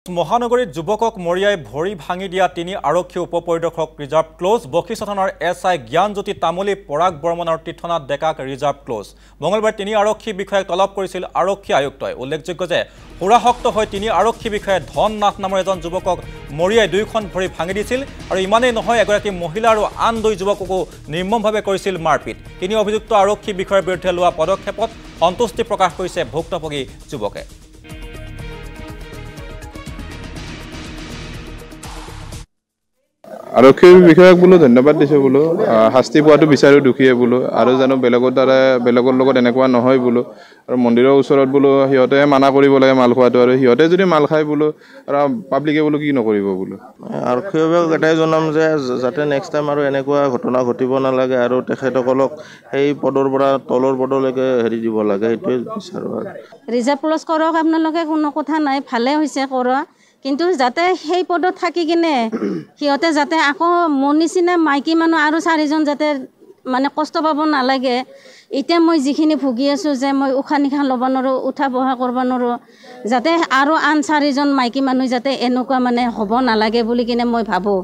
মহানগৰীত যুৱকক মৰিয়াই ভৰি ভাঙি দিয়া তিনি আৰক্ষী উপপৰিদৰ্শক ৰিজাৰ্ভ ক্লোজ বশিষ্ঠ থানাৰ এছআই জ্ঞানজ্যোতি তামুলী পৰাগ বৰ্মন আৰু তীৰ্থনাথ ডেকাক ৰিজাৰ্ভ ক্লোজ মঙলবাৰে তিনি আৰক্ষী বিষয়াক তলব কৰিছিল আৰক্ষী আয়ুক্তই উল্লেখযোগ্য যে হুৰাহক্ত হৈ তিনি আৰক্ষী বিষয়াই ধন নাথ নামৰ এজন যুৱকক মৰিয়াই দুইখন ভৰি ভাঙি দিছিল আৰু ইমানেই নহয় এগৰাকী মহিলা আৰু আন দুই যুৱককো নিৰ্মমভাৱে কৰিছিল মাৰপিট তিনি অভিযুক্ত আৰক্ষী বিষয়াৰ বিৰুদ্ধে লোৱা পদক্ষেপত সন্তুষ্টি প্ৰকাশ কৰিছে ভুক্তভোগী যুৱকে আৰক্ষীৰ বিষয়াক বোলো ধন্যবাদ দিছো বোলো শাস্তি পোৱাটো বিচাৰো দুখীয়ে বোলো আৰু জানো বেলেগৰ লগত এনেকুৱা নহয় বোলো আৰু মন্দিৰৰ ওচৰত বোলো সিহঁতে মানা কৰিব লাগে মাল খোৱাটো আৰু সিহঁতে যদি মাল খায় বোলো আৰু পাব্লিকে বোলো কি নকৰিব বোলো আৰক্ষী বিভাগক এটাই জনাম যে যাতে নেক্সট টাইম আৰু এনেকুৱা ঘটনা ঘটিব নালাগে আৰু তেখেতসকলক সেই পদৰ পৰা তলৰ পদলৈকে দিব লাগে সেইটোৱে বিচাৰো ৰিজাৰ্ভ ক্লোজ কৰক আপোনালোকে কোনো কথা নাই ভালে হৈছে কৰা কিন্তু যাতে সেই পদত থাকি কিনে সিহঁতে যাতে আকৌ মোৰ নিচিনা মাইকী মানুহ আৰু চাৰিজন যাতে মানে কষ্ট পাব নালাগে এতিয়া মই যিখিনি ভুগি আছোঁ যে মই উশাহ নিশাহ ল'ব নোৱাৰোঁ উঠা বহা কৰিব নোৱাৰোঁ যাতে আৰু আন চাৰিজন মাইকী মানুহ যাতে এনেকুৱা মানে হ'ব নালাগে বুলি কিনে মই ভাবোঁ